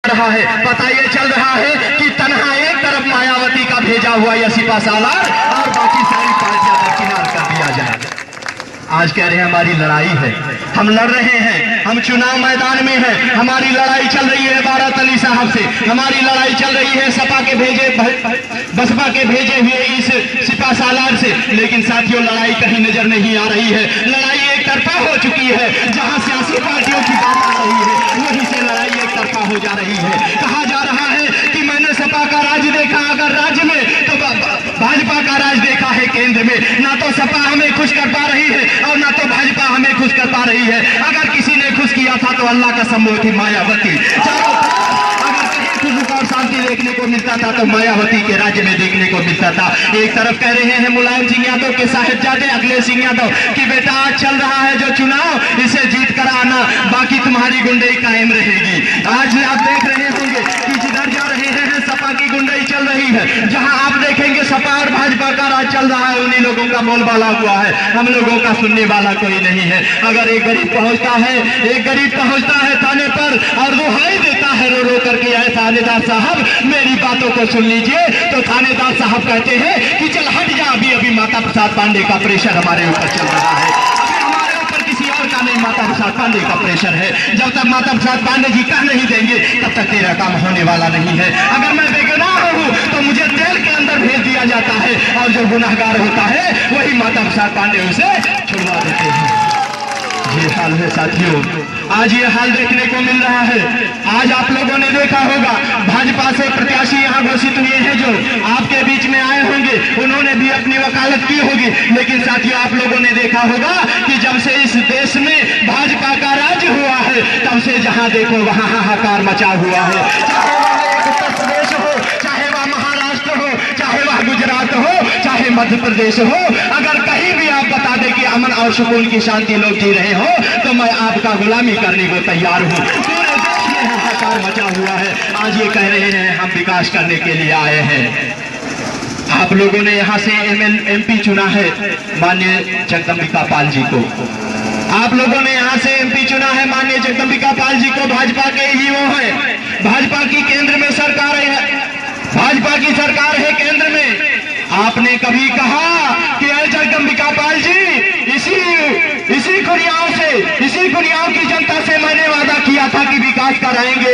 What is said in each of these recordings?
रहा है, पता ये चल रहा है कि तन्हा एक तरफ मायावती का भेजा हुआ यह सिपा सालार और बाकी सारी पार्टियां दरकिनार कर दिया जाए। आज कह रहे हैं हमारी लड़ाई है, हम लड़ रहे हैं, हम चुनाव मैदान में हैं, हमारी लड़ाई चल रही है बारात अली साहब से, हमारी लड़ाई चल रही है सपा के भेजे बसपा के भेजे हुए इस सिपा सालार से। लेकिन साथियों लड़ाई कहीं नजर नहीं आ रही है, लड़ाई एक तरफा हो चुकी है। जहां सियासी पार्टियों की बात आ रही है वहीं से लड़ाई एक तरफा हो जा रही है। कहा जा रहा है कि मैंने सपा का राज देखा अगर राज्य में तो भाजपा का राज देखा है केंद्र में। ना तो सपा हमें खुश कर पा रही है और ना तो भाजपा हमें खुश कर पा रही है। अगर किसी ने खुश किया था तो अल्लाह का सम्मोह थी मायावती। अगर कहीं खुश और शांति देखने को मिलता था तो मायावती के राज्य में देखने को मिलता था। एक तरफ कह रहे हैं मुलायम सिंह यादव के साहिबजादे अखिलेश सिंह यादव कि बेटा आज चल रहा है जो चुनाव इसे जीत कर आना, बाकी तुम्हारी गुंडई कायम रहेगी। आज आप देख रहे होंगे कि जिधर जा रहे हैं सपा की गुंडई चल रही है, जहां आप देखेंगे सपा और भाजपा का राज चल रहा है उन्हीं लोगों का बोलबाला हुआ है, हम लोगों का सुनने वाला कोई नहीं है। अगर एक गरीब पहुंचता है थाने पर और दुहाई देता है रो रो करके आए थानेदार साहब मेरी बातों को सुन लीजिए, तो थानेदार साहब कहते हैं कि चल हट जा, अभी माता प्रसाद पांडे का प्रेशर हमारे ऊपर चल रहा है, हमारे ऊपर किसी और का नहीं, माता प्रसाद पांडे का प्रेशर है। जब तक माता प्रसाद पांडे जी कह नहीं देंगे तब तक तेरा काम होने वाला नहीं है। अगर मैं बेगुनाह हूं तो मुझे जेल के अंदर भेज दिया जाता है और जो गुनाहगार होता है वही माता प्रसाद पांडे उसे छुड़वा देते हैं। ये हाल है साथियों, आज ये हाल देखने को मिल रहा है। आज आप लोगों ने देखा होगा भाजपा से प्रत्याशी यहाँ घोषित हुए हैं जो आपके बीच में आए होंगे, उन्होंने भी अपनी वकालत की होगी। लेकिन साथियों आप लोगों ने देखा होगा कि जब से इस देश में भाजपा का राज हुआ है तब से जहां देखो वहां हाहाकार मचा हुआ है। चाहे वह उत्तर प्रदेश हो, चाहे वह महाराष्ट्र हो, चाहे वह गुजरात हो, चाहे मध्य प्रदेश हो, अगर कहीं भी आप बता दें कि अमन और सुकून की शांति लोग जी रहे हो तो मैं आपका गुलामी करने को तैयार हूँ। पूरे देश में हाहाकार मचा हुआ है। आज ये कह रहे हैं हम विकास करने के लिए आए हैं। आप लोगों ने यहाँ से एमपी चुना है माननीय जगदम्बिका पाल जी को, आप लोगों ने यहाँ से एमपी चुना है माननीय जगदम्बिका पाल जी को, भाजपा के ही वो है, भाजपा की केंद्र में सरकार है, भाजपा की सरकार है केंद्र में। आपने कभी कहा कि जगदम्बिका पाल जी इसी खुरियाओं की जनता से मैंने वादा किया था कि विकास कराएंगे।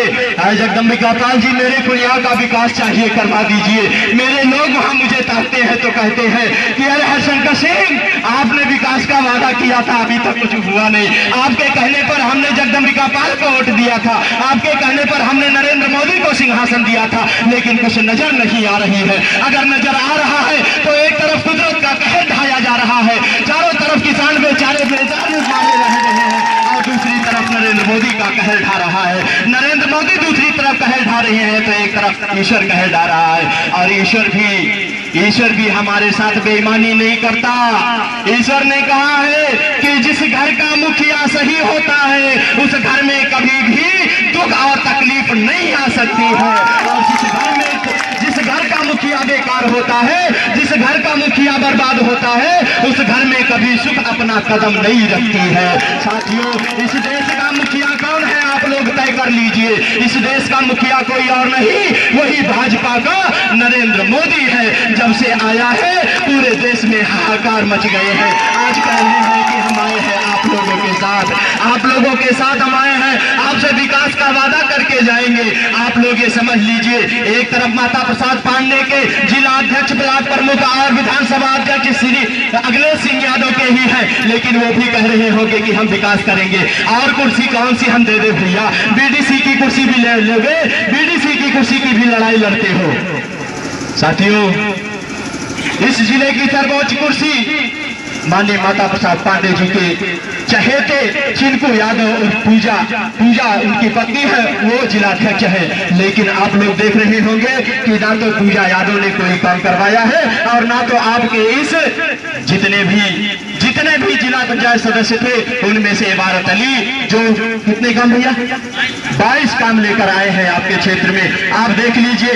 जगदम्बिका पाल जी मेरे खुरियाओं का विकास चाहिए, करवा दीजिए। मेरे लोग वहां मुझे ताकते हैं तो कहते हैं कि अरे हरशंकर सिंह आपने विकास का वादा किया था अभी तक कुछ हुआ नहीं। आपके कहने पर हमने जगदम्बिका पाल को वोट दिया था, आपके कहने पर हमने नरेंद्र मोदी को सिंहासन दिया था, लेकिन कुछ नजर नहीं आ रही है। अगर नजर आ रहा है तो एक तरफ कुदरत का कहर ढाया जा रहा है, चारों तरफ किसान बेचारे बेजान मारे रह रहे हैं और दूसरी तरफ नरेंद्र मोदी का कहर ढा रहा है। नरेंद्र मोदी दूसरी तरफ कहर ढा रहे हैं तो एक तरफ ईश्वर कहर ढा रहा है। और ईश्वर भी हमारे साथ बेईमानी नहीं करता। ईश्वर ने कहा है कि जिस घर का मुखिया सही होता है उस घर में कभी भी दुख और तकलीफ नहीं आ सकती है, और जिस घर का मुखिया बेकार होता है, जिस घर का मुखिया बर्बाद होता है उस घर में कभी सुख अपना कदम नहीं रखती है। साथियों इस देश का मुखिया कौन है आप लोग तय कर लीजिए। इस देश का मुखिया कोई और नहीं, वही भाजपा का नरेंद्र मोदी है। जब से आया है पूरे देश में हाहाकार मच गए हैं। आज कह रहे हैं कि हम आए हैं आप लोगों के साथ, आप लोगों के साथ हम आए हैं, आपसे विकास का वादा करके जाएंगे। आप लोग ये समझ लीजिए, एक तरफ माता प्रसाद पांडे के जिला अध्यक्ष ब्लॉक प्रमुख और विधानसभा अध्यक्ष श्री अखिलेश सिंह यादव के ही हैं, लेकिन वो भी कह रहे होंगे कि हम विकास करेंगे। और कुर्सी कौन सी हम दे दे भैया, बीडीसी की कुर्सी भी ले लोगे, बीडीसी की कुर्सी की भी लड़ाई लड़ते हो। साथियों इस जिले की सर्वोच्च कुर्सी माननीय माता प्रसाद पांडे जी के चहेते चिंकू यादव और पूजा उनकी पत्नी है, वो जिलाध्यक्ष है। लेकिन आप लोग देख रहे होंगे कि ना तो पूजा यादव ने कोई काम करवाया है और ना तो आपके इस जितने भी जिला पंचायत सदस्य थे उनमें से इबारत अली जो कितने काम भैया 22 काम लेकर आए हैं आपके क्षेत्र में। आप देख लीजिए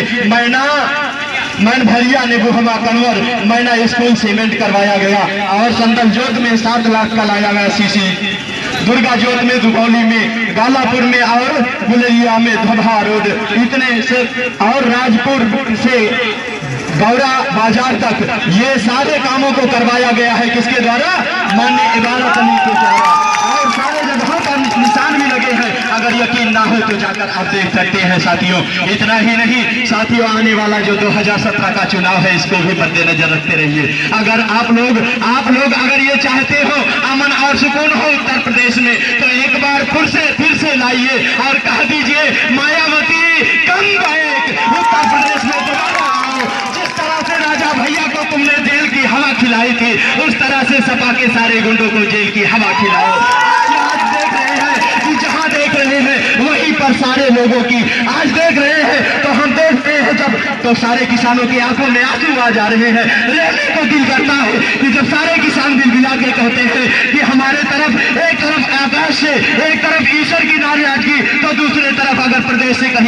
मैन भरिया नेबुहमा कन्वर मैना स्कूल सीमेंट करवाया गया और संदल जोत में 7 लाख का लाया गया सीसी। दुर्गा जोत में, दुगौली में, गालापुर में और गुलरिया में, धबा रोड इतने से और राजपुर से गौरा बाजार तक ये सारे कामों को करवाया गया है। किसके द्वारा? माननीय इबारत अली के द्वारा। और सारे जगहों पर निशान भी लगे हैं, अगर यकीन ना हो तो जाकर आप देख सकते हैं साथियों। इतना ही नहीं साथियों, आने वाला जो 2017 का चुनाव है इसको भी मद्देनजर रखते रहिए। अगर आप लोग अगर ये चाहते हो अमन और सुकून हो उत्तर प्रदेश में, तो एक बार फिर से लाइए और कह दीजिए मायावती कम बैक, उत्तर प्रदेश में दोबारा आओ। जिस तरह से राजा भैया को तुमने जेल की हवा खिलाई थी, उस तरह से सपा के सारे गुंडों को जेल की हवा खिलाओ। आज देख रहे हैं कि जहां देख रहे हैं वहीं पर सारे लोगों की आज देख रहे हैं, तो हम देख रहे हैं जब तो सारे किसानों की आंखों में आंसू आ जा रहे हैं। रहने को दिल करता है कि जब सारे किसान दिल मिला के कहते हैं कि हमारे तरफ एक तरफ आकाश से, एक तरफ ईश्वर की नाराजगी, तो दूसरे तरफ अगर प्रदेश से कहीं